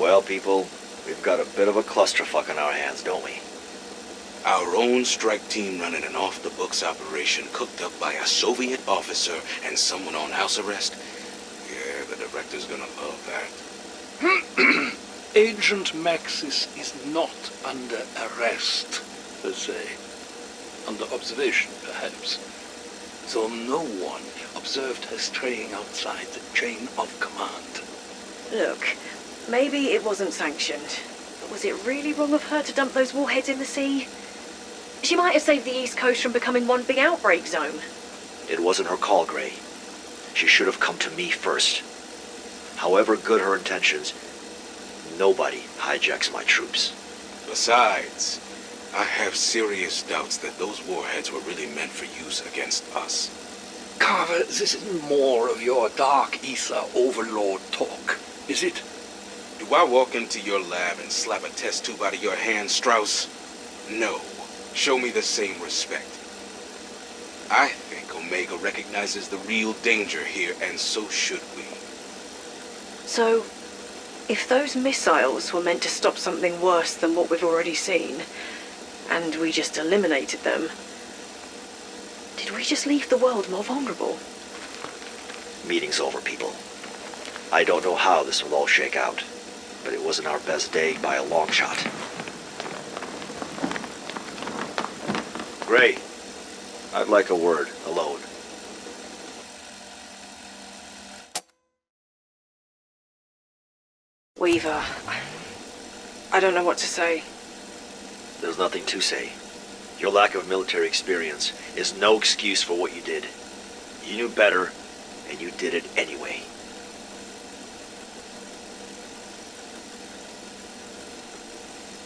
Well, people, we've got a bit of a clusterfuck on our hands, don't we? Our own strike team running an off-the-books operation cooked up by a Soviet officer and someone on house arrest. Yeah, the director's gonna love that. Agent Maxis is not under arrest, per se. Under observation, perhaps. Though no one observed her straying outside the chain of command. Look, maybe it wasn't sanctioned. But was it really wrong of her to dump those warheads in the sea? She might have saved the East Coast from becoming one big outbreak zone. It wasn't her call, Gray. She should have come to me first. However good her intentions, nobody hijacks my troops. Besides, I have serious doubts that those warheads were really meant for use against us. Carver, this is more of your dark ether overlord talk, is it? Do I walk into your lab and slap a test tube out of your hand, Strauss? No. Show me the same respect. I think Omega recognizes the real danger here, and so should we. So, if those missiles were meant to stop something worse than what we've already seen, and we just eliminated them, did we just leave the world more vulnerable? Meeting's over, people. I don't know how this will all shake out, but it wasn't our best day by a long shot. Gray, I'd like a word, alone. Weaver, I don't know what to say. There's nothing to say. Your lack of military experience is no excuse for what you did. You knew better, and you did it anyway.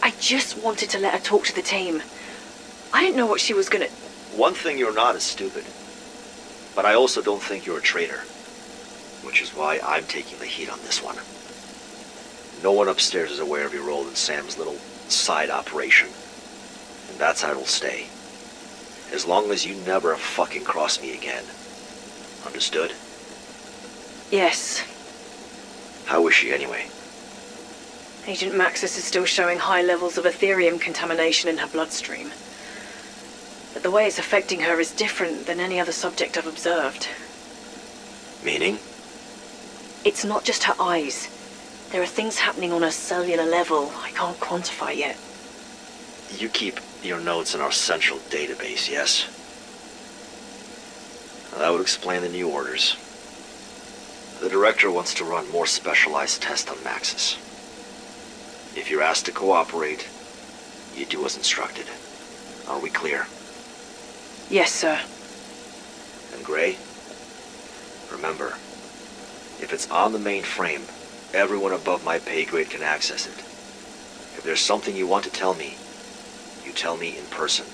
I just wanted to let her talk to the team. I didn't know what she was gonna... One thing you're not is stupid. But I also don't think you're a traitor. Which is why I'm taking the heat on this one. No one upstairs is aware of your role in Sam's little side operation. And that's how it'll stay. As long as you never fucking cross me again. Understood? Yes. How is she anyway? Agent Maxis is still showing high levels of Ethereum contamination in her bloodstream. But the way it's affecting her is different than any other subject I've observed. Meaning? It's not just her eyes. There are things happening on a cellular level I can't quantify yet. You keep your notes in our central database, yes? That would explain the new orders. The director wants to run more specialized tests on Maxis. If you're asked to cooperate, you do as instructed. Are we clear? Yes, sir. And Gray? Remember, if it's on the mainframe, everyone above my pay grade can access it. If there's something you want to tell me, you tell me in person.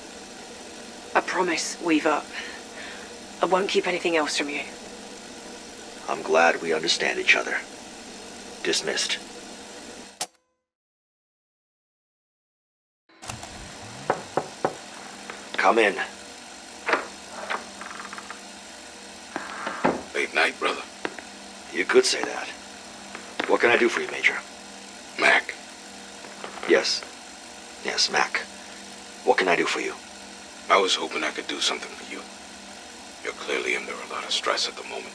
I promise, Weaver. I won't keep anything else from you. I'm glad we understand each other. Dismissed. Come in. Late night, brother. You could say that. What can I do for you, Major? Mac. Yes. Yes, Mac. What can I do for you? I was hoping I could do something for you. You're clearly under a lot of stress at the moment.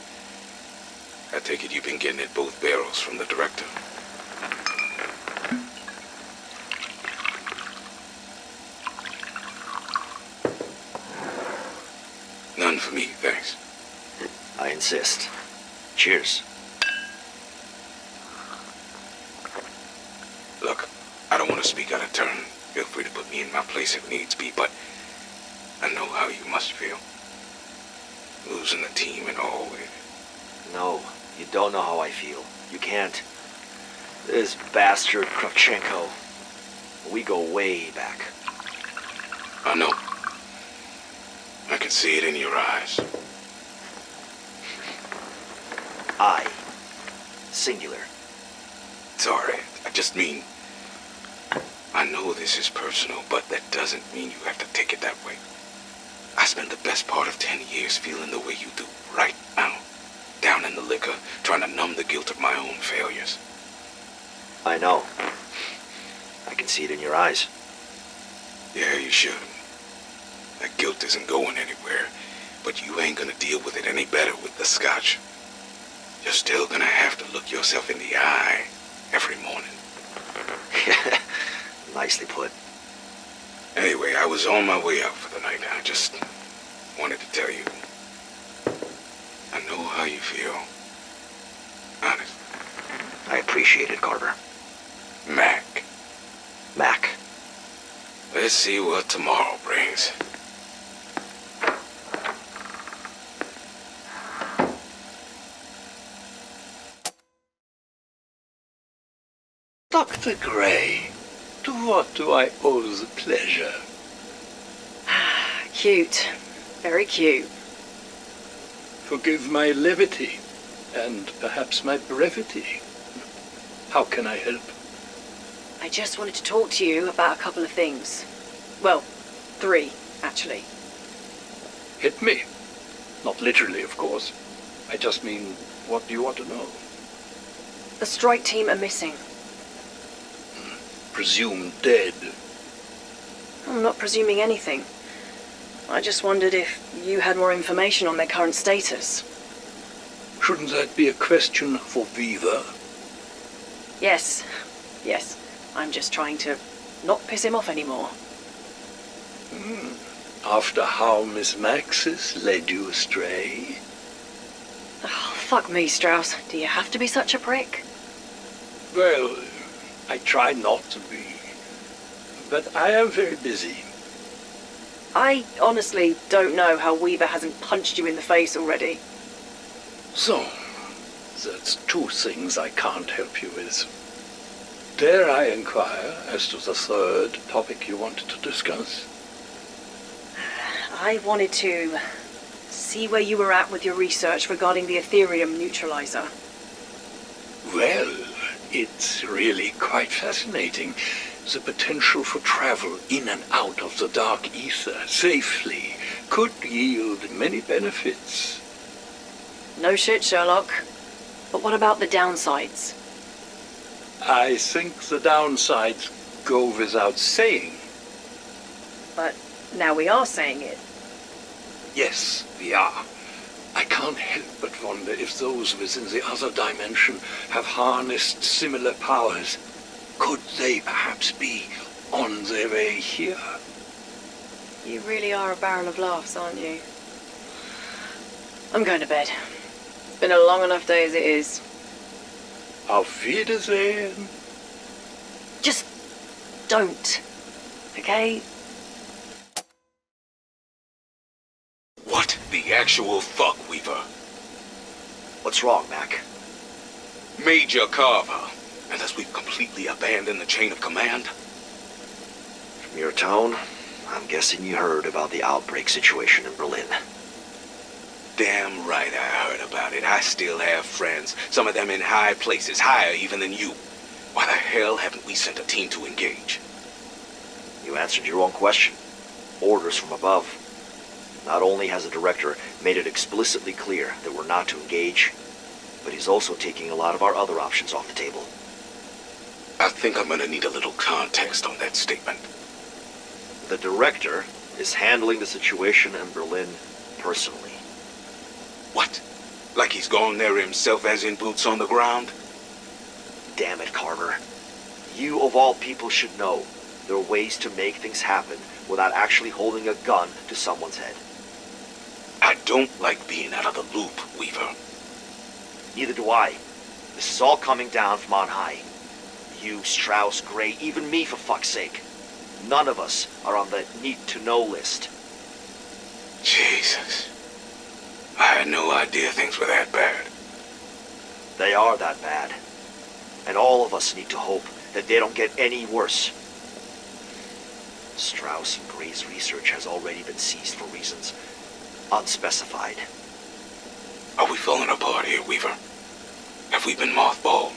I take it you've been getting at both barrels from the director. None for me, thanks. I insist. Cheers. Look, I don't want to speak out of turn. Feel free to put me in my place if needs be, but I know how you must feel. Losing the team and all. No, you don't know how I feel. You can't. This bastard Kravchenko. We go way back. I know. I can see it in your eyes. I. Singular. Sorry, I just mean... I know this is personal, but that doesn't mean you have to take it that way. I spent the best part of 10 years feeling the way you do right now. Down in the liquor, trying to numb the guilt of my own failures. I know. I can see it in your eyes. Yeah, you should. That guilt isn't going anywhere, but you ain't gonna deal with it any better with the scotch. You're still gonna have to look yourself in the eye every morning. Nicely put. Anyway, I was on my way out for the night. I just wanted to tell you. I know how you feel. Honest. I appreciate it, Carver. Mac. Mac. Let's see what tomorrow brings. Dr. Gray, to what do I owe the pleasure? Cute. Very cute. Forgive my levity, and perhaps my brevity. How can I help? I just wanted to talk to you about a couple of things. Well, 3, actually. Hit me. Not literally, of course. I just mean, what do you want to know? The strike team are missing. Presumed dead. I'm not presuming anything. I just wondered if you had more information on their current status. Shouldn't that be a question for Viva? Yes. Yes. I'm just trying to not piss him off anymore. After how Miss Maxis led you astray? Oh, fuck me, Strauss. Do you have to be such a prick? Well, I try not to be. But I am very busy. I honestly don't know how Weaver hasn't punched you in the face already. So, that's 2 things I can't help you with. Dare I inquire as to the 3rd topic you wanted to discuss? I wanted to see where you were at with your research regarding the Ethereum neutralizer. Well, it's really quite fascinating. The potential for travel in and out of the dark ether safely could yield many benefits. No shit, Sherlock. But what about the downsides? I think the downsides go without saying. But now we are saying it. Yes, we are. I can't help but wonder if those within the other dimension have harnessed similar powers. Could they perhaps be on their way here? You really are a barrel of laughs, aren't you? I'm going to bed. It's been a long enough day as it is. Auf Wiedersehen. Just don't. Okay? What the actual fuck, Weaver? What's wrong, Mac? Major Carver. Unless we've completely abandoned the chain of command. From your tone, I'm guessing you heard about the outbreak situation in Berlin. Damn right I heard about it. I still have friends, some of them in high places, higher even than you. Why the hell haven't we sent a team to engage? You answered your own question. Orders from above. Not only has the director made it explicitly clear that we're not to engage, but he's also taking a lot of our other options off the table. I think I'm gonna need a little context on that statement. The director is handling the situation in Berlin personally. What? Like he's gone there himself as in boots on the ground? Damn it, Carver. You of all people should know there are ways to make things happen without actually holding a gun to someone's head. I don't like being out of the loop, Weaver. Neither do I. This is all coming down from on high. You, Strauss, Gray, even me, for fuck's sake. None of us are on the need-to-know list. Jesus. I had no idea things were that bad. They are that bad. And all of us need to hope that they don't get any worse. Strauss and Gray's research has already been seized for reasons unspecified. Are we falling apart here, Weaver? Have we been mothballed?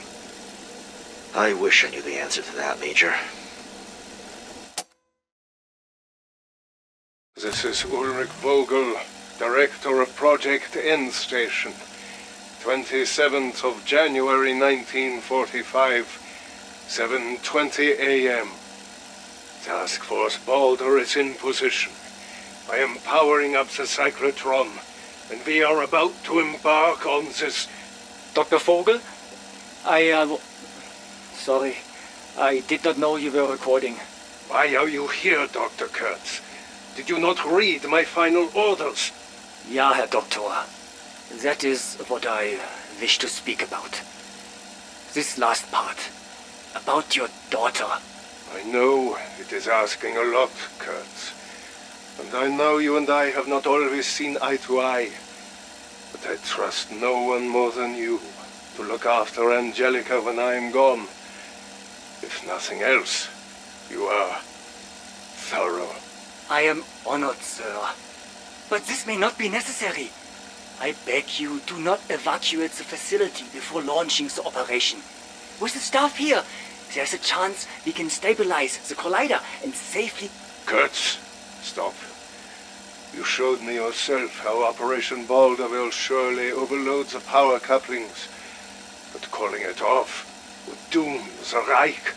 I wish I knew the answer to that, Major. This is Ulrich Vogel, Director of Project End Station. 27th of January 1945. 7:20 a.m. Task Force Balder is in position. I am powering up the cyclotron, and we are about to embark on this... Dr. Vogel? Sorry. I did not know you were recording. Why are you here, Dr. Kurtz? Did you not read my final orders? Ja, Herr Doktor. That is what I wish to speak about. This last part. About your daughter. I know it is asking a lot, Kurtz. And I know you and I have not always seen eye to eye. But I trust no one more than you to look after Angelica when I am gone. If nothing else, you are thorough. I am honored, sir. But this may not be necessary. I beg you, do not evacuate the facility before launching the operation. With the staff here, there's a chance we can stabilize the collider and safely... Kurtz, stop. You showed me yourself how Operation Balder will surely overload the power couplings. But calling it off would doom the Reich.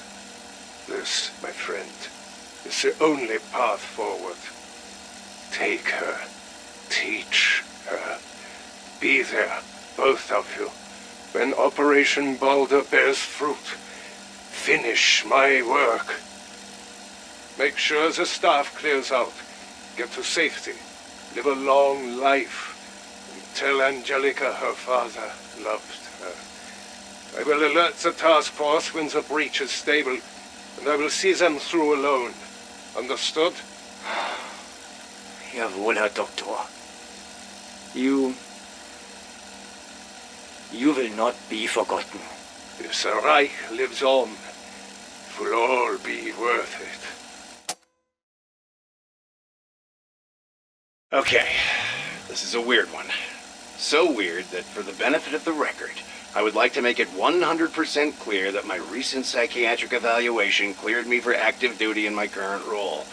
This, my friend, is the only path forward. Take her. Teach her. Be there, both of you, when Operation Balder bears fruit. Finish my work. Make sure the staff clears out. Get to safety. Live a long life. And tell Angelica her father loved her. I will alert the task force when the breach is stable, and I will see them through alone. Understood? Jawohl, Herr Doktor. You will not be forgotten. If the Reich lives on, it will all be worth it. Okay, this is a weird one. So weird that for the benefit of the record, I would like to make it 100% clear that my recent psychiatric evaluation cleared me for active duty in my current role,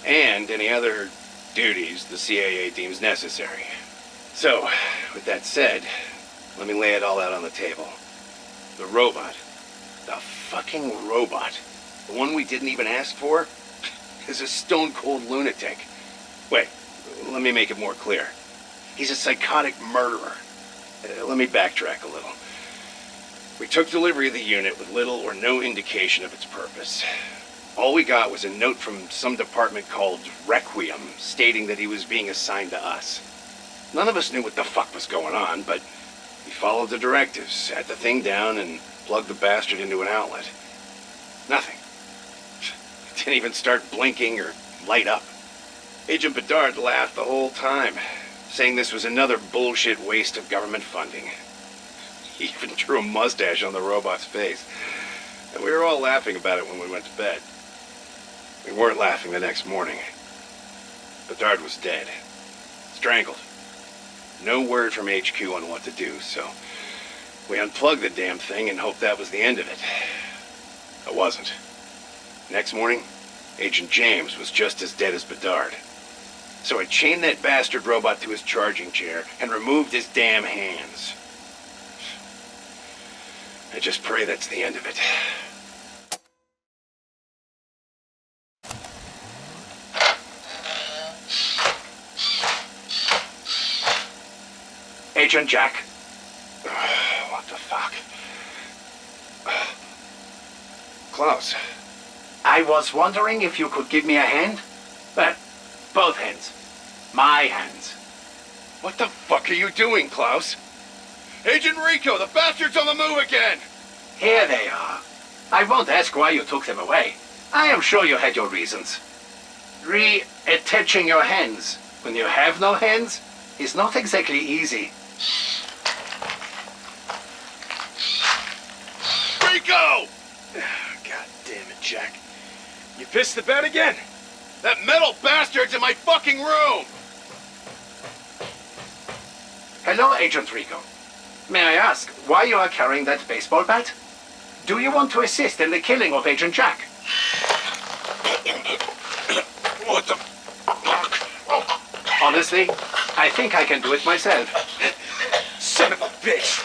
and any other duties the CIA deems necessary. So, with that said, let me lay it all out on the table. The robot, the fucking robot, the one we didn't even ask for, is a stone-cold lunatic. Wait, let me make it more clear. He's a psychotic murderer. Let me backtrack a little. We took delivery of the unit with little or no indication of its purpose. All we got was a note from some department called Requiem, stating that he was being assigned to us. None of us knew what the fuck was going on, but we followed the directives, sat the thing down, and plugged the bastard into an outlet. Nothing. It didn't even start blinking or light up. Agent Bedard laughed the whole time, saying this was another bullshit waste of government funding. He even drew a mustache on the robot's face, and we were all laughing about it when we went to bed. We weren't laughing the next morning. Bedard was dead. Strangled. No word from HQ on what to do, so we unplugged the damn thing and hoped that was the end of it. It wasn't. Next morning, Agent James was just as dead as Bedard. So I chained that bastard robot to his charging chair and removed his damn hands. I just pray that's the end of it. Agent Jack. What the fuck? Klaus. I was wondering if you could give me a hand? Well, both hands. My hands. What the fuck are you doing, Klaus? Agent Rico, the bastard's on the move again! Here they are. I won't ask why you took them away. I am sure you had your reasons. Reattaching your hands when you have no hands is not exactly easy. Rico! God damn it, Jack. You pissed the bed again? That metal bastard's in my fucking room! Hello, Agent Rico. May I ask why you are carrying that baseball bat? Do you want to assist in the killing of Agent Jack? What the fuck? Honestly, I think I can do it myself. Son of a bitch!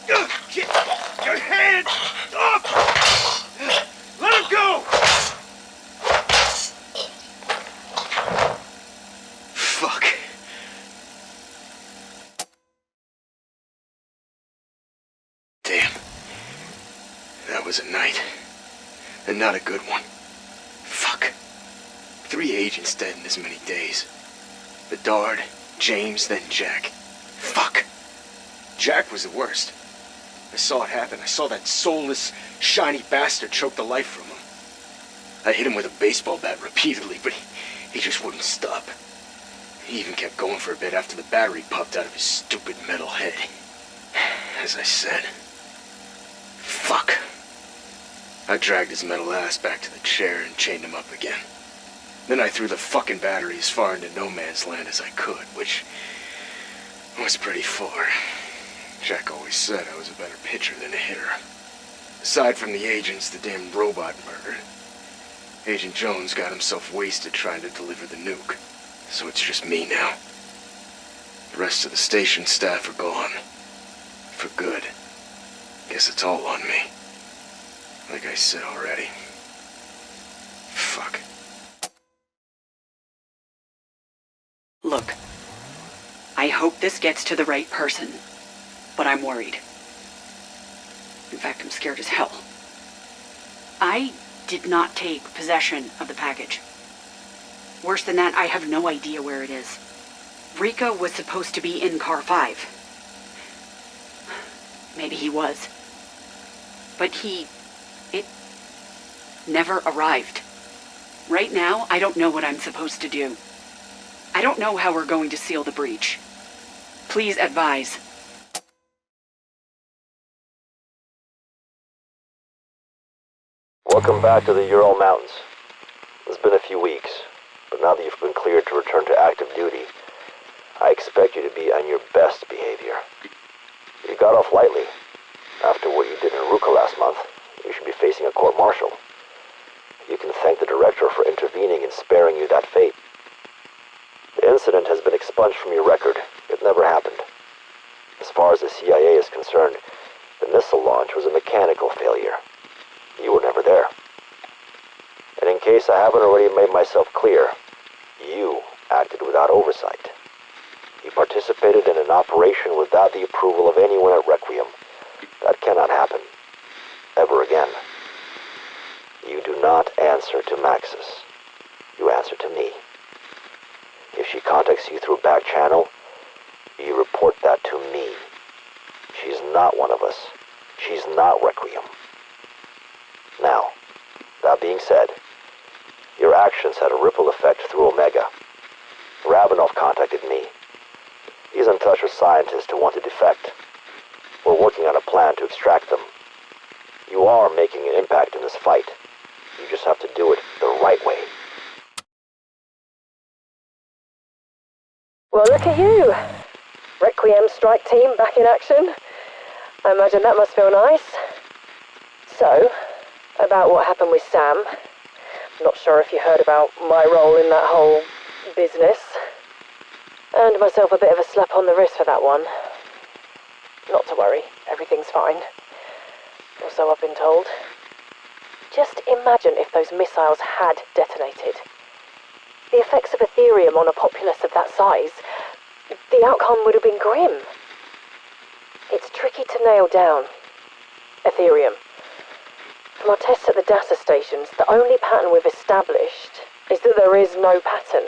Get your hands off! was a night. And not a good one. Fuck. 3 agents dead in as many days. Bedard, James, then Jack. Fuck. Jack was the worst. I saw it happen. I saw that soulless, shiny bastard choke the life from him. I hit him with a baseball bat repeatedly, but he just wouldn't stop. He even kept going for a bit after the battery popped out of his stupid metal head. As I said, fuck. I dragged his metal ass back to the chair and chained him up again. Then I threw the fucking battery as far into no man's land as I could, which was pretty far. Jack always said I was a better pitcher than a hitter. Aside from the agents the damn robot murdered, Agent Jones got himself wasted trying to deliver the nuke. So it's just me now. The rest of the station staff are gone. For good. Guess it's all on me. Like I said already. Fuck. Look, I hope this gets to the right person, but I'm worried. In fact, I'm scared as hell. I did not take possession of the package. Worse than that, I have no idea where it is. Rico was supposed to be in car 5. Maybe he was. But it never arrived. Right now, I don't know what I'm supposed to do. I don't know how we're going to seal the breach. Please advise. Welcome back to the Ural Mountains. It's been a few weeks, but now that you've been cleared to return to active duty, I expect you to be on your best behavior. You got off lightly. After what you did in Ruka last month, you should be facing a court-martial. You can thank the director for intervening and sparing you that fate. The incident has been expunged from your record. It never happened. As far as the CIA is concerned, the missile launch was a mechanical failure. You were never there. And in case I haven't already made myself clear, you acted without oversight. You participated in an operation without the approval of anyone at Requiem. That cannot happen. Ever again. You do not answer to Maxis. You answer to me. If she contacts you through back channel, you report that to me. She's not one of us. She's not Requiem. Now, that being said, your actions had a ripple effect through Omega. Ravenov contacted me. He's in touch with scientists who want to defect. We're working on a plan to extract them. You are making an impact in this fight. You just have to do it the right way. Well, look at you. Requiem strike team back in action. I imagine that must feel nice. So, about what happened with Sam. Not sure if you heard about my role in that whole business. Earned myself a bit of a slap on the wrist for that one. Not to worry, everything's fine. Or so I've been told. Just imagine if those missiles had detonated. The effects of Ethereum on a populace of that size, the outcome would have been grim. It's tricky to nail down. Ethereum. From our tests at the data stations, the only pattern we've established is that there is no pattern.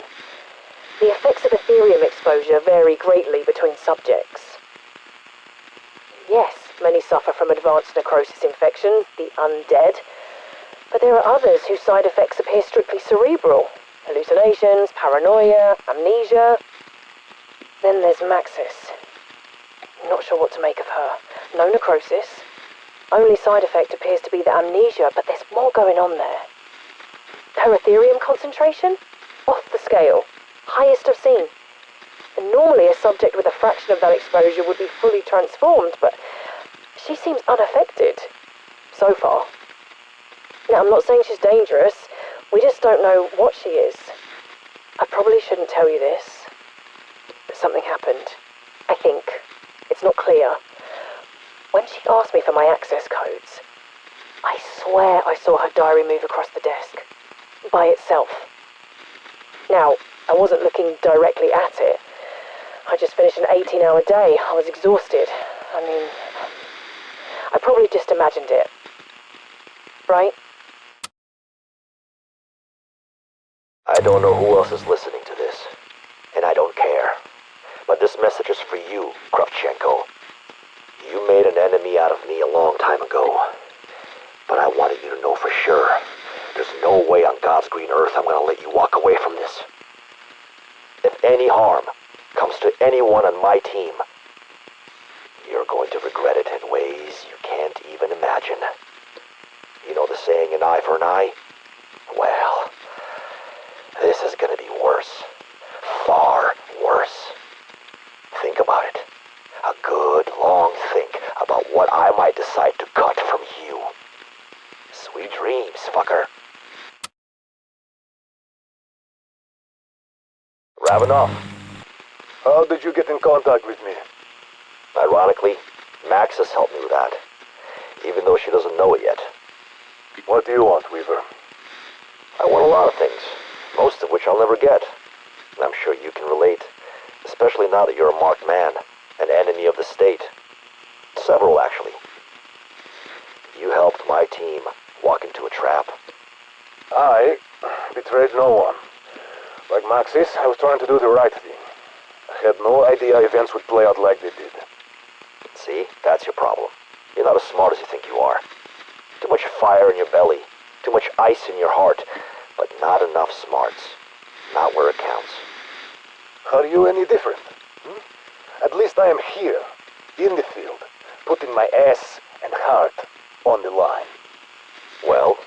The effects of Ethereum exposure vary greatly between subjects. Yes, many suffer from advanced necrosis infections, the undead, but there are others whose side effects appear strictly cerebral. Hallucinations, paranoia, amnesia. Then there's Maxis. Not sure what to make of her. No necrosis. Only side effect appears to be the amnesia, but there's more going on there. Her Ethereum concentration? Off the scale. Highest I've seen. And normally a subject with a fraction of that exposure would be fully transformed, but she seems unaffected. So far. Now, I'm not saying she's dangerous. We just don't know what she is. I probably shouldn't tell you this, but something happened. I think. It's not clear. When she asked me for my access codes, I swear I saw her diary move across the desk. By itself. Now, I wasn't looking directly at it. I just finished an 18-hour day. I was exhausted. I mean, I probably just imagined it. right? I don't know who else is listening to this, and I don't care. But this message is for you, Kravchenko. You made an enemy out of me a long time ago. But I wanted you to know for sure. There's no way on God's green earth I'm gonna let you walk away from this. If any harm comes to anyone on my team, you're going to regret it in ways you can't even imagine. You know the saying, an eye for an eye? Well, this is gonna be worse. Far worse. Think about it. A good long think about what I might decide to cut from you. Sweet dreams, fucker. Ravenov. How did you get in contact with me? Ironically, Max has helped me with that, even though she doesn't know it yet. What do you want, Weaver? I want a lot of things, most of which I'll never get. And I'm sure you can relate, especially now that you're a marked man, an enemy of the state. Several, actually. You helped my team walk into a trap. I betrayed no one. Like Maxis, I was trying to do the right thing. I had no idea events would play out like they did. See, that's your problem. You're not as smart as you think you are. Too much fire in your belly, too much ice in your heart, but not enough smarts. Not where it counts. Are you any different? At least I am here, in the field, putting my ass and heart on the line. Well,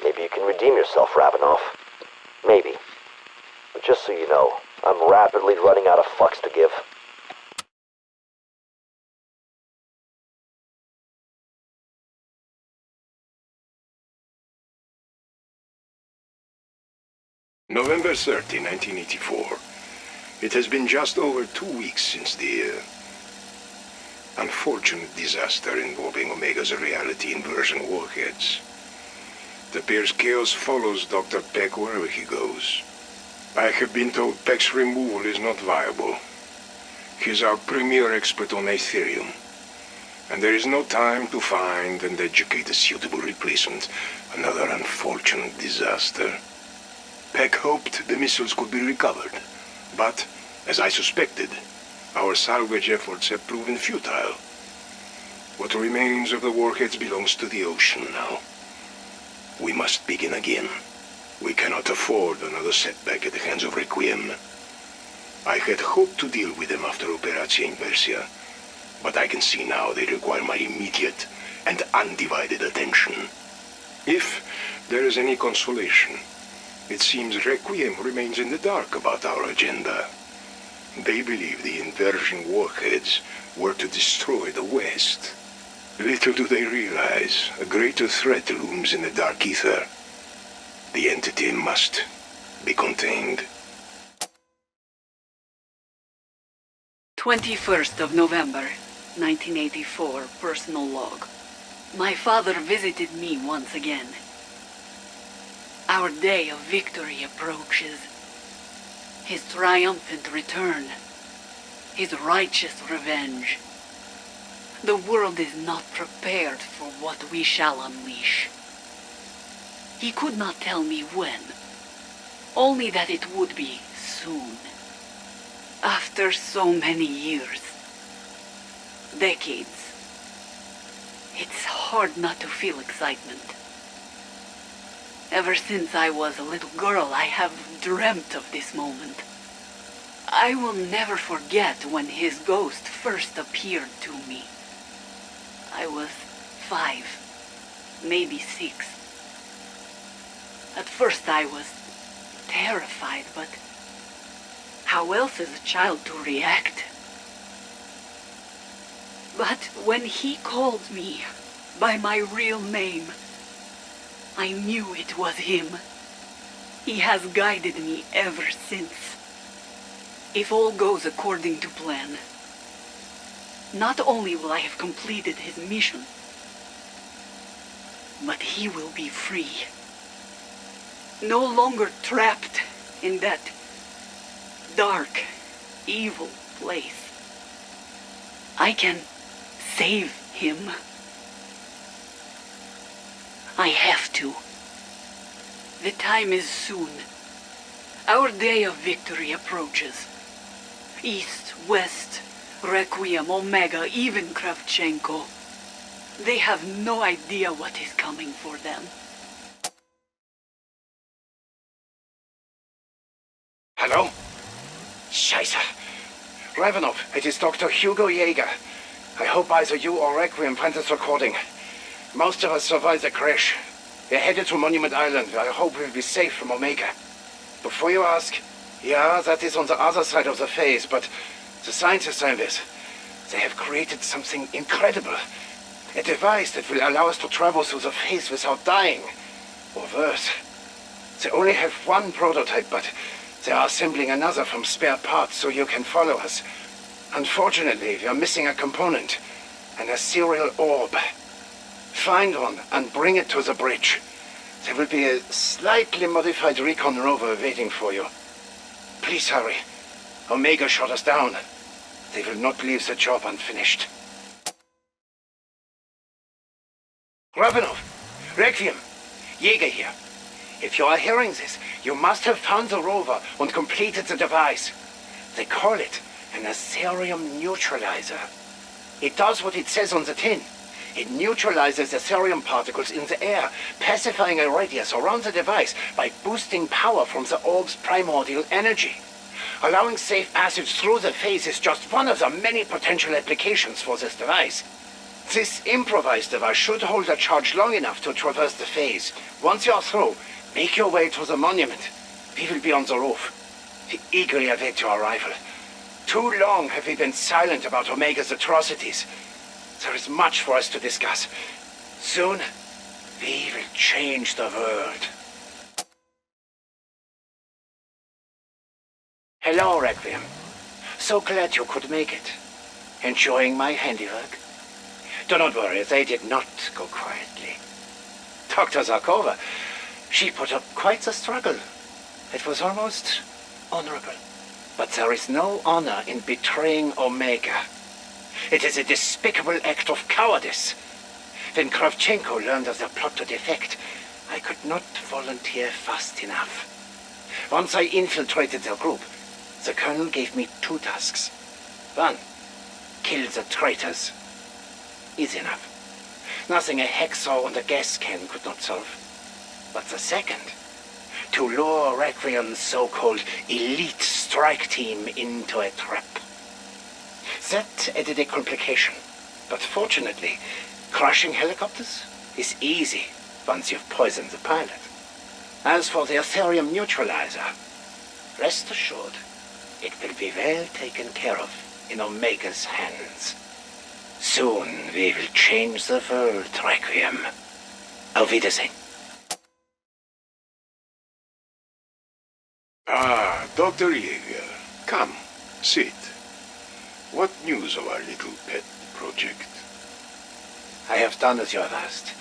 maybe you can redeem yourself, Ravenov. Maybe. But just so you know, I'm rapidly running out of fucks to give. November 30, 1984. It has been just over 2 weeks since the unfortunate disaster involving Omega's reality inversion warheads. It appears chaos follows Dr. Peck wherever he goes. I have been told Peck's removal is not viable. He's our premier expert on Aetherium, and there is no time to find and educate a suitable replacement. Another unfortunate disaster. Peck hoped the missiles could be recovered, but, as I suspected, our salvage efforts have proven futile. What remains of the warheads belongs to the ocean now. We must begin again. We cannot afford another setback at the hands of Requiem. I had hoped to deal with them after Operation Persia, but I can see now they require my immediate and undivided attention. If there is any consolation, it seems Requiem remains in the dark about our agenda. They believe the inversion warheads were to destroy the West. Little do they realize a greater threat looms in the dark ether. The entity must be contained. 21st of November, 1984, personal log. My father visited me once again. Our day of victory approaches. His triumphant return. His righteous revenge. The world is not prepared for what we shall unleash. He could not tell me when, only that it would be soon. After so many years, decades, it's hard not to feel excitement. Ever since I was a little girl, I have dreamt of this moment. I will never forget when his ghost first appeared to me. I was 5, maybe 6. At first I was terrified, but how else is a child to react? But when he called me by my real name, I knew it was him. He has guided me ever since. If all goes according to plan, not only will I have completed his mission, but he will be free. No longer trapped in that dark, evil place. I can save him. I have to. The time is soon. Our day of victory approaches. East, West, Requiem, Omega, even Kravchenko. They have no idea what is coming for them. Hello? Scheiße. Ravenov, it is Dr. Hugo Yeager. I hope either you or Requiem find this recording. Most of us survived the crash. We're headed to Monument Island. I hope we'll be safe from Omega. Before you ask, yeah, that is on the other side of the phase, but the scientists I'm with, they have created something incredible. A device that will allow us to travel through the phase without dying. Or worse. They only have one prototype, but they are assembling another from spare parts so you can follow us. Unfortunately, we are missing a component. An ethereal orb. Find one and bring it to the bridge. There will be a slightly modified recon rover waiting for you. Please hurry. Omega shot us down. They will not leave the job unfinished. Ravenov, Requiem, Jäger here. If you are hearing this, you must have found the rover and completed the device. They call it an Ethereum neutralizer. It does what it says on the tin. It neutralizes Ethereum particles in the air, pacifying a radius around the device by boosting power from the orb's primordial energy. Allowing safe passage through the phase is just one of the many potential applications for this device. This improvised device should hold a charge long enough to traverse the phase. Once you're through, make your way to the monument. We will be on the roof. We eagerly await your arrival. Too long have we been silent about Omega's atrocities. There is much for us to discuss. Soon, we will change the world. Hello, Requiem. So glad you could make it. Enjoying my handiwork? Do not worry, they did not go quietly. Dr. Zarkova, she put up quite the struggle. It was almost honorable. But there is no honor in betraying Omega. It is a despicable act of cowardice. When Kravchenko learned of the plot to defect, I could not volunteer fast enough. Once I infiltrated their group, the colonel gave me 2 tasks. 1, kill the traitors. Easy enough. Nothing a hacksaw and a gas can could not solve. But the second, to lure Requiem's so-called elite strike team into a trap. That added a complication. But fortunately, crashing helicopters is easy once you've poisoned the pilot. As for the Ethereum neutralizer, rest assured, it will be well taken care of in Omega's hands. Soon we will change the world, Requiem. Auf Wiedersehen. Ah, Dr. Yeager. Come, sit. What news of our little pet project? I have done as you have asked.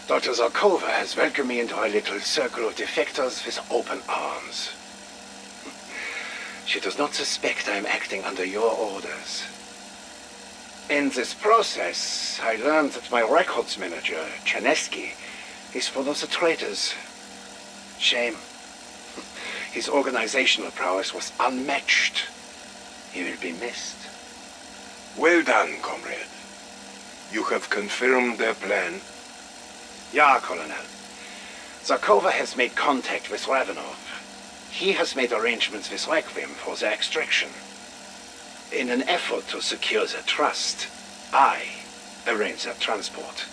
Dr. Zarkova has welcomed me into her little circle of defectors with open arms. She does not suspect I am acting under your orders. In this process, I learned that my records manager, Chanesky, is one of the traitors. Shame. His organizational prowess was unmatched. He will be missed. Well done, comrade. You have confirmed their plan. Ja, Colonel. Zarkova has made contact with Ravenov. He has made arrangements with Requiem for their extraction. In an effort to secure their trust, I arrange their transport.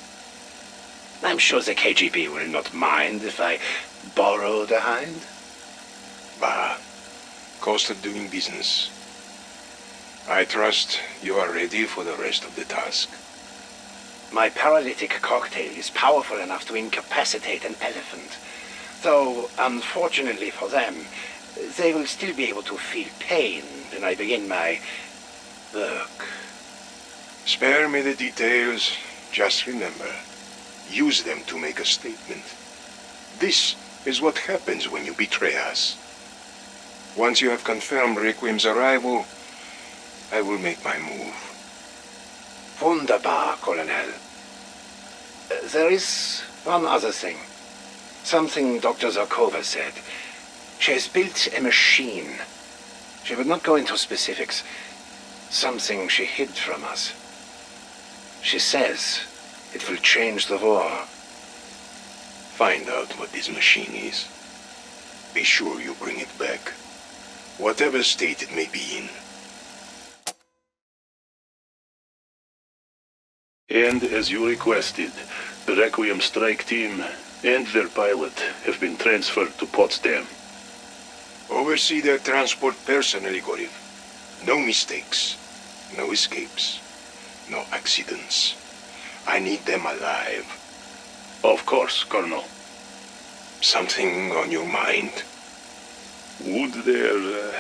I'm sure the KGB will not mind if I borrow the hind. Bah, cost of doing business. I trust you are ready for the rest of the task. My paralytic cocktail is powerful enough to incapacitate an elephant. Though, unfortunately for them, they will still be able to feel pain when I begin my work. Spare me the details. Just remember, use them to make a statement. This is what happens when you betray us. Once you have confirmed Requiem's arrival, I will make my move. Wunderbar, Colonel. There is one other thing. Something Dr. Zarkova said. She has built a machine. She would not go into specifics. Something she hid from us. She says it will change the war. Find out what this machine is. Be sure you bring it back, whatever state it may be in. And as you requested, the Requiem strike team and their pilot have been transferred to Potsdam. Oversee their transport personally, Goriv. No mistakes, no escapes, no accidents. I need them alive. Of course, Colonel. Something on your mind? Would their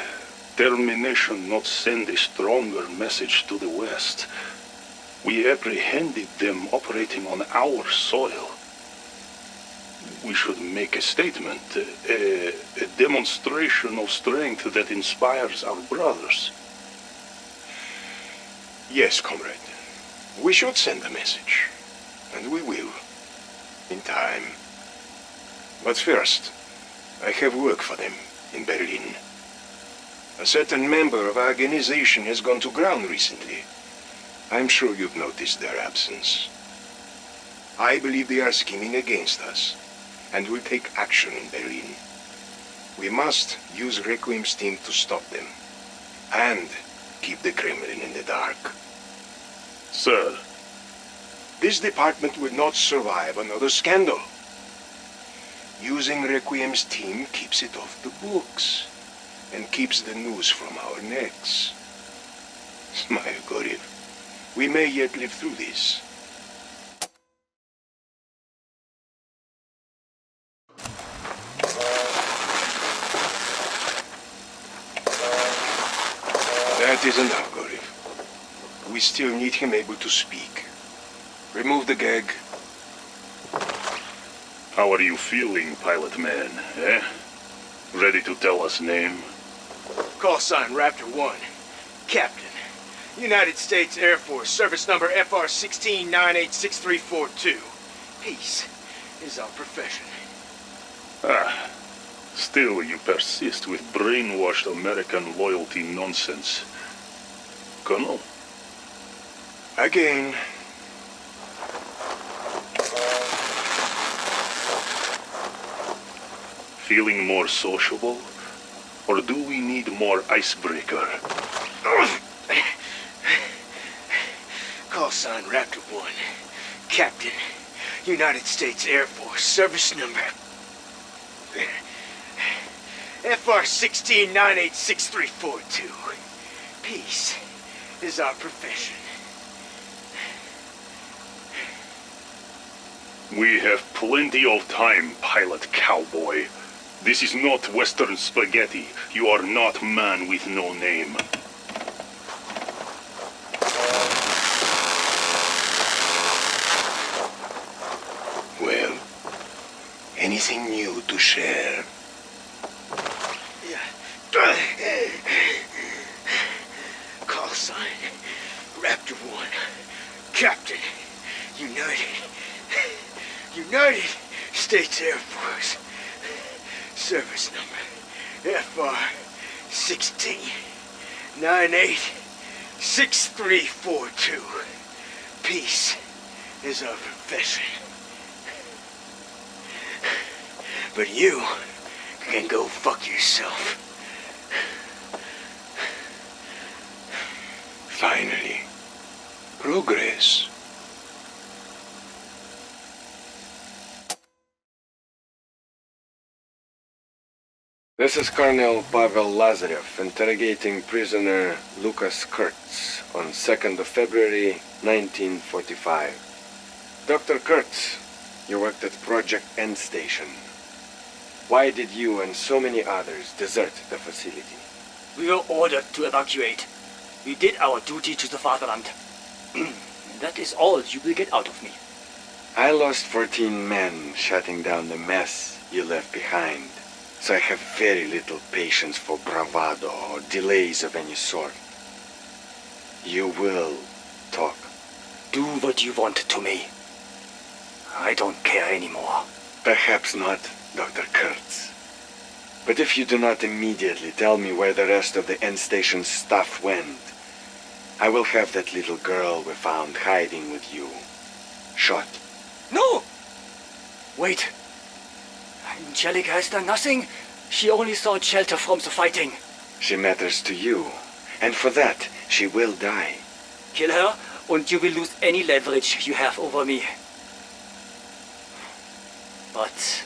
termination not send a stronger message to the West? We apprehended them operating on our soil. We should make a statement, a demonstration of strength that inspires our brothers. Yes, comrade. We should send a message. And we will. In time. But first, I have work for them in Berlin. A certain member of our organization has gone to ground recently. I'm sure you've noticed their absence. I believe they are scheming against us, and will take action in Berlin. We must use Requiem's team to stop them, and keep the Kremlin in the dark. Sir. This department will not survive another scandal. Using Requiem's team keeps it off the books, and keeps the news from our necks. Smile, Goriv. We may yet live through this. That is enough, Goriv. We still need him able to speak. Remove the gag. How are you feeling, pilot man, eh? Ready to tell us name? Call sign Raptor 1. Captain. United States Air Force, service number FR-16986342. Peace is our profession. Ah, still you persist with brainwashed American loyalty nonsense. Colonel? Again. Feeling more sociable? Or do we need more icebreaker? Call sign Raptor 1. Captain, United States Air Force, service number FR-16986342. Peace is our profession. We have plenty of time, pilot cowboy. This is not Western spaghetti. You are not man with no name. Well, anything new to share? Call sign Raptor 1. Captain, United States Air Force. Service number FR-16986342. Peace is our profession. But you can go fuck yourself. Finally, progress. This is Colonel Pavel Lazarev interrogating prisoner Lucas Kurtz on 2nd of February 1945. Dr. Kurtz, you worked at Project End Station. Why did you and so many others desert the facility? We were ordered to evacuate. We did our duty to the fatherland. That is all you will get out of me. I lost 14 men shutting down the mess you left behind. So I have very little patience for bravado or delays of any sort. You will talk. Do what you want to me. I don't care anymore. Perhaps not, Dr. Kurtz. But if you do not immediately tell me where the rest of the end station stuff went, I will have that little girl we found hiding with you shot. No! Wait. Angelica has done nothing. She only sought shelter from the fighting. She matters to you, and for that, she will die. Kill her, and you will lose any leverage you have over me. But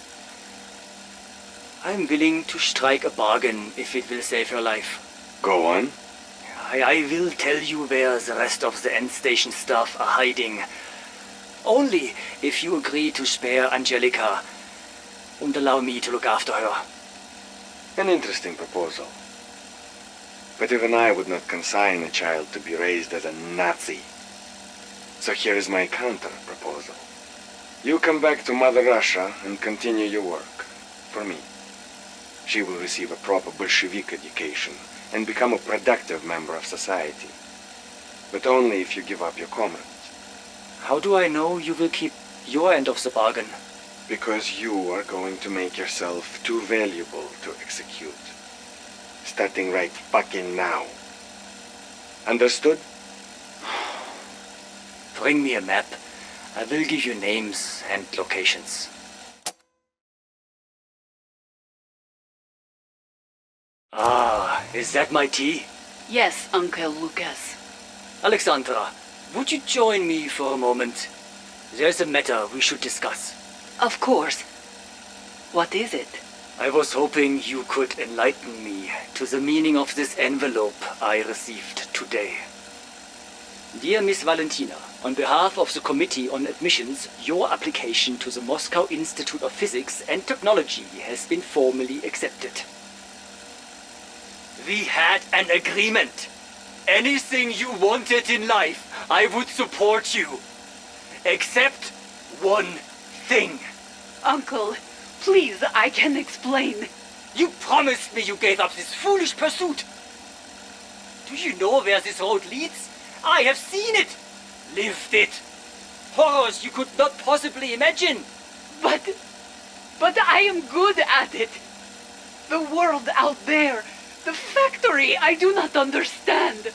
I'm willing to strike a bargain if it will save her life. Go on. I will tell you where the rest of the end station staff are hiding. Only if you agree to spare Angelica and allow me to look after her. An interesting proposal. But even I would not consign a child to be raised as a Nazi. So here is my counter-proposal. You come back to Mother Russia and continue your work. For me. She will receive a proper Bolshevik education and become a productive member of society. But only if you give up your comrades. How do I know you will keep your end of the bargain? Because you are going to make yourself too valuable to execute. Starting right fucking now. Understood? Bring me a map. I will give you names and locations. Ah, is that my tea? Yes, Uncle Lucas. Alexandra, would you join me for a moment? There's a matter we should discuss. Of course. What is it? I was hoping you could enlighten me to the meaning of this envelope I received today. Dear Miss Valentina, on behalf of the Committee on Admissions, your application to the Moscow Institute of Physics and Technology has been formally accepted. We had an agreement. Anything you wanted in life, I would support you. Except one thing. Uncle, please, I can explain. You promised me you gave up this foolish pursuit. Do you know where this road leads? I have seen it, lived it. Horrors you could not possibly imagine. But I am good at it. The world out there, the factory, I do not understand.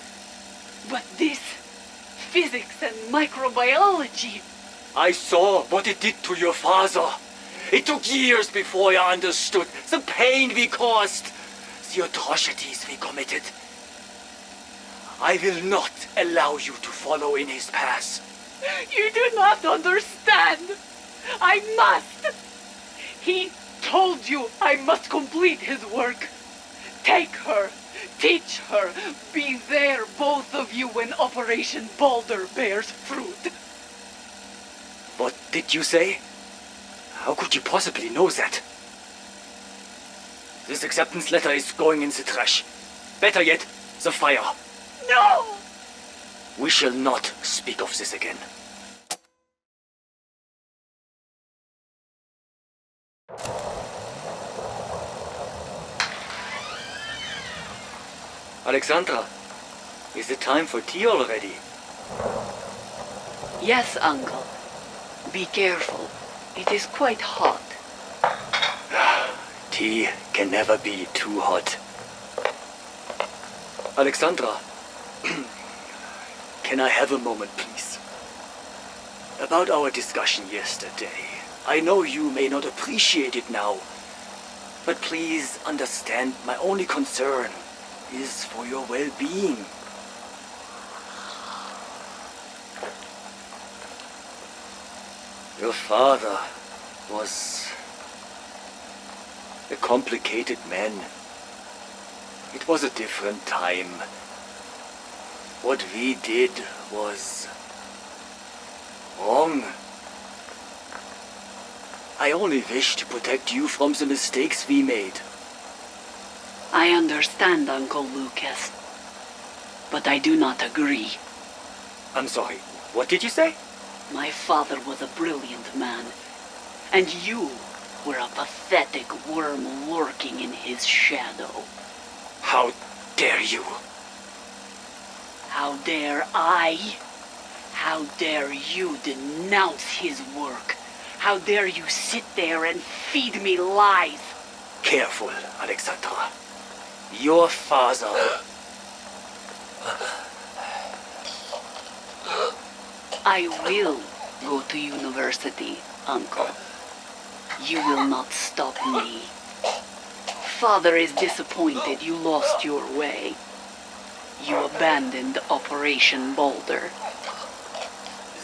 But this, physics and microbiology. I saw what it did to your father. It took years before I understood the pain we caused, the atrocities we committed. I will not allow you to follow in his path. You do not understand. I must. He told you I must complete his work. Take her, teach her, be there, both of you, when Operation Boulder bears fruit. What did you say? How could you possibly know that? This acceptance letter is going in the trash. Better yet, the fire. No! We shall not speak of this again. Alexandra, is it time for tea already? Yes, Uncle. Be careful. It is quite hot. Tea can never be too hot. Alexandra, can I have a moment, please? About our discussion yesterday. I know you may not appreciate it now, but please understand my only concern is for your well-being. Your father was a complicated man. It was a different time. What we did was wrong. I only wish to protect you from the mistakes we made. I understand, Uncle Lucas. But I do not agree. I'm sorry, what did you say? My father was a brilliant man, and you were a pathetic worm lurking in his shadow. How dare you? How dare I? How dare you denounce his work? How dare you sit there and feed me lies? Careful, Alexandra. Your father... I will go to university, Uncle. You will not stop me. Father is disappointed you lost your way. You abandoned Operation Boulder.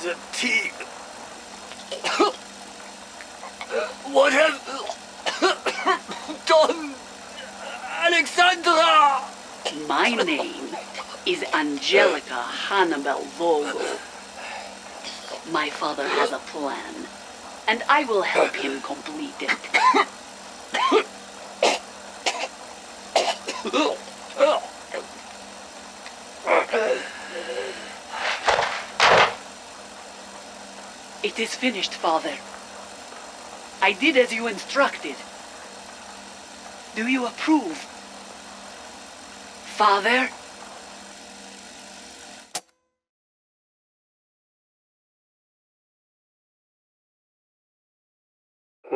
The tea... What have... done... Alexandra! My name is Angelica Hannibal Vogel. My father has a plan, and I will help him complete it. It is finished, Father. I did as you instructed. Do you approve? Father?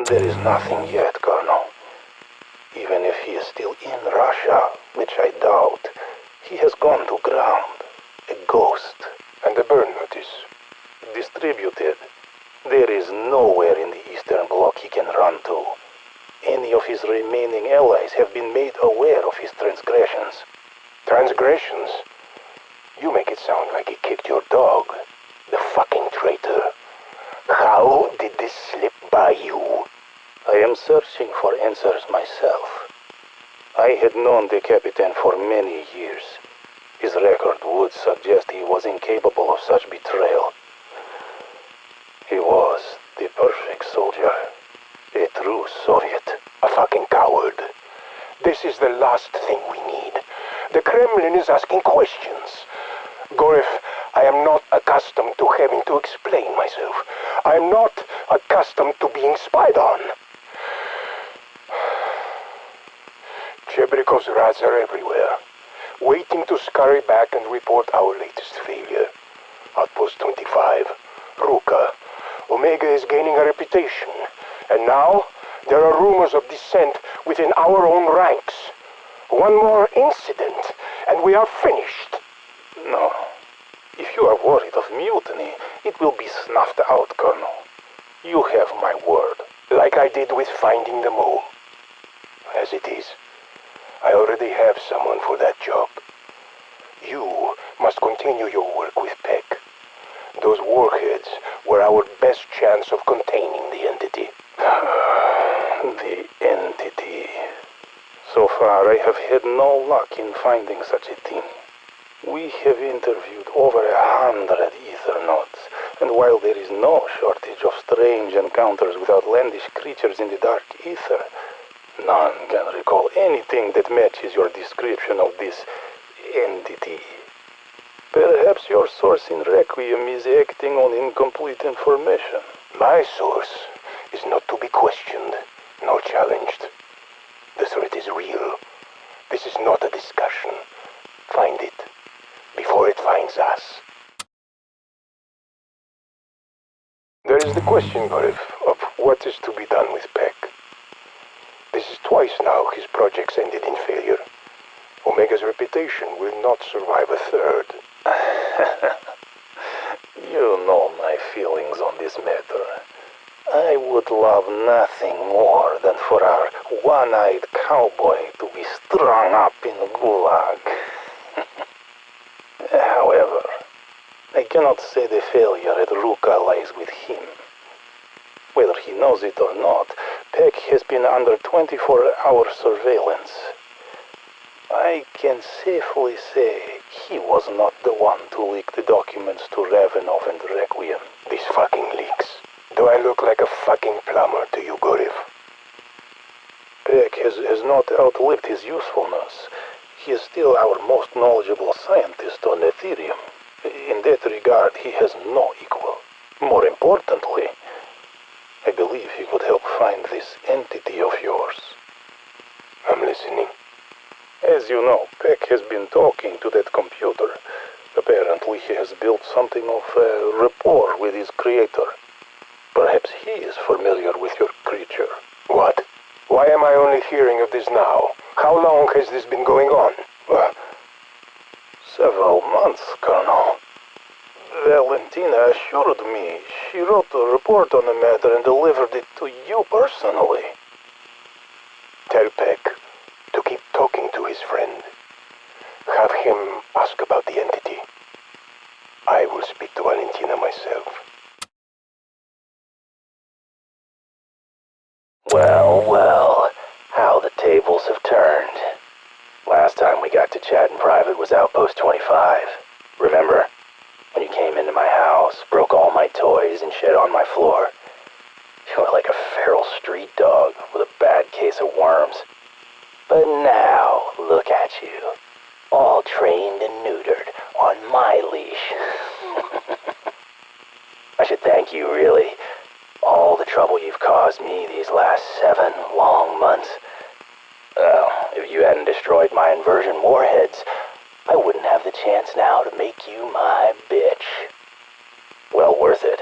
There is nothing yet, Colonel. Even if he is still in Russia, which I doubt, he has gone to ground. A ghost. And a burn notice. Distributed. There is nowhere in the Eastern Bloc he can run to. Any of his remaining allies have been made aware of his transgressions. Transgressions? You make it sound like he kicked your dog. The fucking traitor. How did this slip by you? I am searching for answers myself. I had known the Captain for many years. His record would suggest he was incapable of such betrayal. He was the perfect soldier. A true Soviet. A fucking coward. This is the last thing we need. The Kremlin is asking questions. Gorif, I am not accustomed to having to explain myself. I am not accustomed to being spied on. Chebrikov's rats are everywhere, waiting to scurry back and report our latest failure. Outpost 25, Ruka. Omega is gaining a reputation, and now there are rumors of dissent within our own ranks. One more incident, and we are finished. No. If you are worried of mutiny, it will be snuffed out, Colonel. You have my word. Like I did with finding the moon. As it is, I already have someone for that job. You must continue your work with Peck. Those warheads were our best chance of containing the entity. The entity. So far, I have had no luck in finding such a thing. We have interviewed over 100 Ethernauts, and while there is no shortage of strange encounters with outlandish creatures in the dark ether, none can recall anything that matches your description of this entity. Perhaps your source in Requiem is acting on incomplete information. My source is not to be questioned, nor challenged. The threat is real. This is not a discussion. Find it before it finds us. There is the question, Gorif, of what is to be done with Peck. This is twice now his projects ended in failure. Omega's reputation will not survive a third. You know my feelings on this matter. I would love nothing more than for our one-eyed cowboy to be strung up in the gulag. However, I cannot say the failure at Ruka lies with him. Whether he knows it or not, Peck has been under 24-hour surveillance. I can safely say he was not the one to leak the documents to Ravenov and Requiem. These fucking leaks. Do I look like a fucking plumber to you, Gorif? Peck has not outlived his usefulness. He is still our most knowledgeable scientist on Ethereum. In that regard, he has no equal. More importantly, I believe he could help find this entity of yours. I'm listening. As you know, Peck has been talking to that computer. Apparently he has built something of a rapport with his creator. Perhaps he is familiar with your creature. What? Why am I only hearing of this now? How long has this been going on? Several months, Colonel. Valentina assured me she wrote a report on the matter and delivered it to you personally. Tell Peck to keep talking to his friend. Have him ask about the entity. I will speak to Valentina myself. Well, well, how the tables have turned. Last time we got to chat in private was Outpost 25. Remember? When you came into my house, broke all my toys, and shed on my floor. You were like a feral street dog with a bad case of worms. But now, look at you. All trained and neutered on my leash. I should thank you, really. All the trouble you've caused me these last 7 long months. Well, if you hadn't destroyed my inversion warheads, I wouldn't have the chance now to make you my bitch. Well worth it.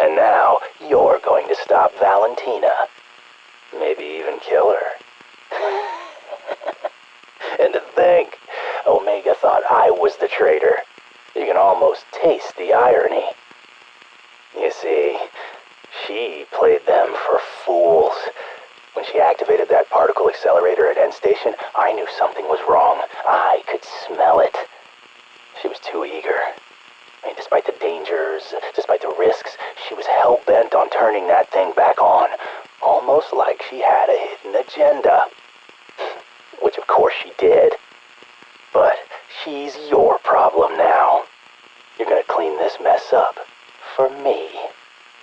And now, you're going to stop Valentina. Maybe even kill her. And to think, Omega thought I was the traitor. You can almost taste the irony. You see, she played them for fools. When she activated that particle accelerator at End Station, I knew something was wrong. I could smell it. She was too eager. I mean, despite the dangers, despite the risks, she was hell-bent on turning that thing back on. Almost like she had a hidden agenda. Which of course she did. But she's your problem now. You're gonna clean this mess up. For me.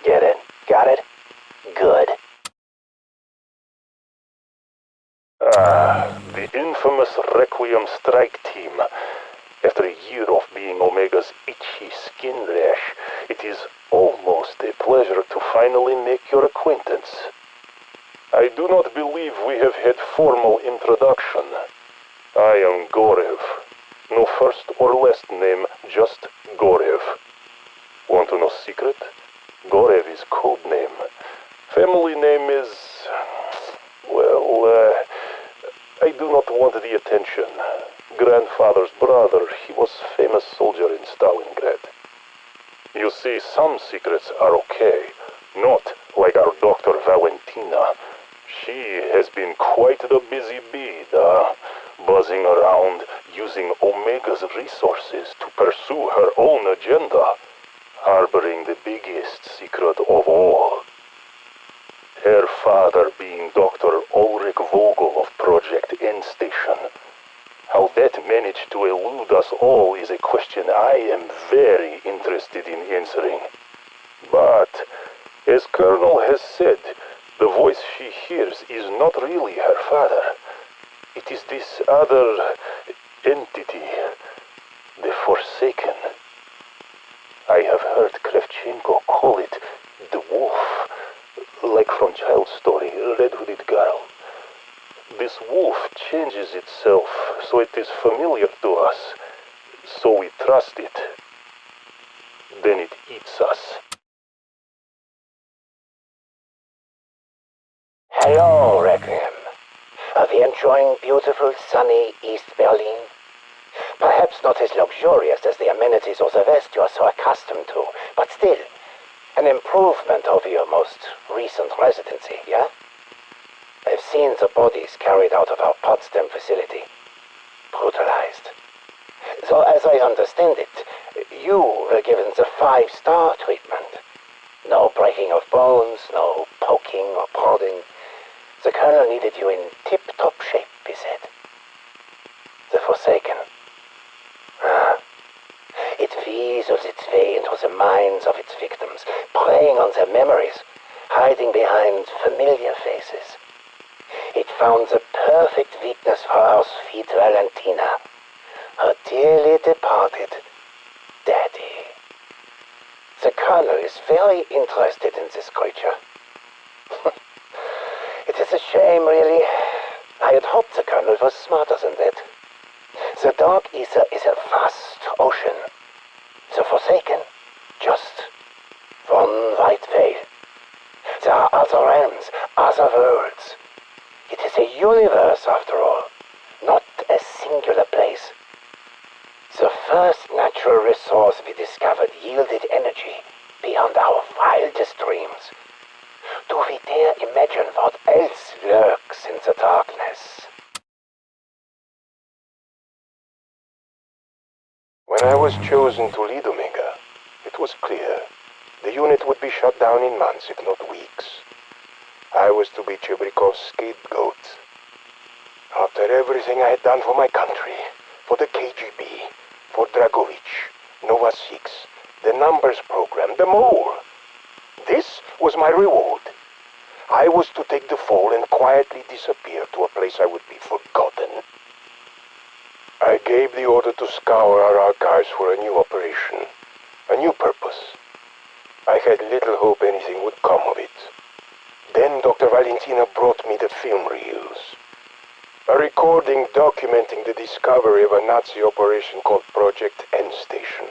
Get it? Got it? Good. The infamous Requiem strike team. After a year of being Omega's itchy skin rash, it is almost a pleasure to finally make your acquaintance. I do not believe we have had formal introduction. I am Gorev. No first or last name, just Gorev. Want to know secret? Gorev is code name. Family name is... well, I do not want the attention. Grandfather's brother, he was famous soldier in Stalingrad. You see, some secrets are okay. Not like our Dr. Valentina. She has been quite the busy bee, buzzing around, using Omega's resources to pursue her own agenda, harboring the biggest secret of all. Her father being Dr. Ulrich Vogel of Project End Station. How that managed to elude us all is a question I am very interested in answering. But, as Colonel has said, the voice she hears is not really her father. It is this other entity, the Forsaken. I have heard Kravchenko call it the wolf, like from Child's Story, Red-Hooded Girl. This wolf changes itself so it is familiar to us, so we trust it. Then it eats us. Hello, Requiem. Are we enjoying beautiful, sunny East Berlin? Perhaps not as luxurious as the amenities of the West you are so accustomed to, but still, an improvement over your most recent residency, yeah? I've seen the bodies carried out of our Potsdam facility. Brutalized. So, as I understand it, you were given the 5-star treatment. No breaking of bones, no poking or prodding. The Colonel needed you in tip-top shape, he said. The Forsaken. It weasels its way into the minds of its victims, preying on their memories, hiding behind familiar faces. It found the perfect weakness for our sweet Valentina, her dearly departed daddy. The Colonel is very interested in this creature. It is a shame, really. I had hoped the Colonel was smarter than that. The Dark Ether is a vast ocean. The Forsaken, just one white veil. other words, it is a universe after all, not a singular place. The first natural resource we discovered yielded energy beyond our wildest dreams. Do we dare imagine what else lurks in the darkness? When I was chosen to lead Omega, it was clear the unit would be shut down in months, if not weeks. I was to be Chebrikov's scapegoat. After everything I had done for my country, for the KGB, for Dragovich, Nova 6, the numbers program, the mole. This was my reward. I was to take the fall and quietly disappear to a place I would be forgotten. I gave the order to scour our archives for a new operation, a new purpose. I had little hope anything would come of it. Then Dr. Valentina brought me the film reels. A recording documenting the discovery of a Nazi operation called Project N Station.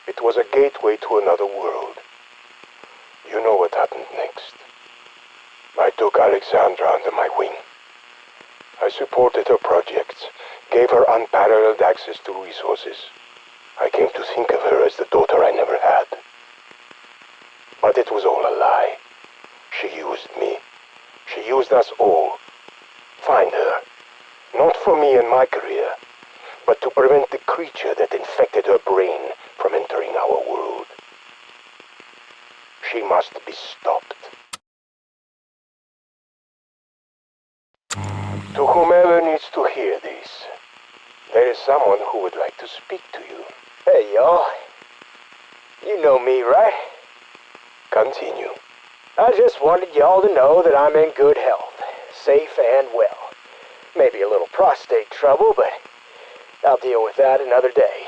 It was a gateway to another world. You know what happened next. I took Alexandra under my wing. I supported her projects, gave her unparalleled access to resources. I came to think of her as the daughter I never had. But it was all a lie. She used me. She used us all. Find her. Not for me and my career, but to prevent the creature that infected her brain from entering our world. She must be stopped. To whomever needs to hear this, there is someone who would like to speak to you. Hey, y'all. You know me, right? Continue. I just wanted y'all to know that I'm in good health, safe and well. Maybe a little prostate trouble, but I'll deal with that another day.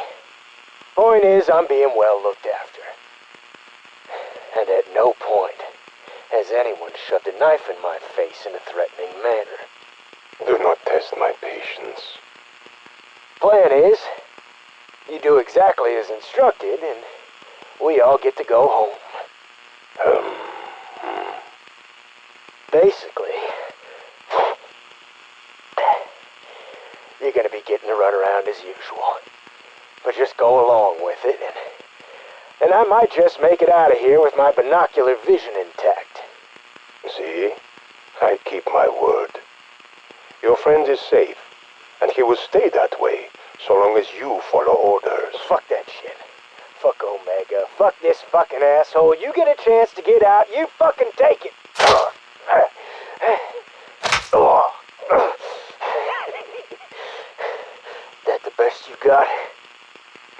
Point is, I'm being well looked after. And at no point has anyone shoved a knife in my face in a threatening manner. Do not test my patience. Plan is, you do exactly as instructed, and we all get to go home. Basically, you're gonna be getting to run around as usual. But just go along with it, and I might just make it out of here with my binocular vision intact. See? I keep my word. Your friend is safe, and he will stay that way, so long as you follow orders. Fuck that shit. Fuck Omega. Fuck this fucking asshole. You get a chance to get out, you fucking take it. That the best you got?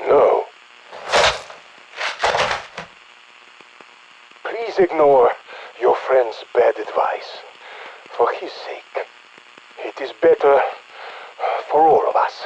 No. Please ignore your friend's bad advice. For his sake, it is better for all of us.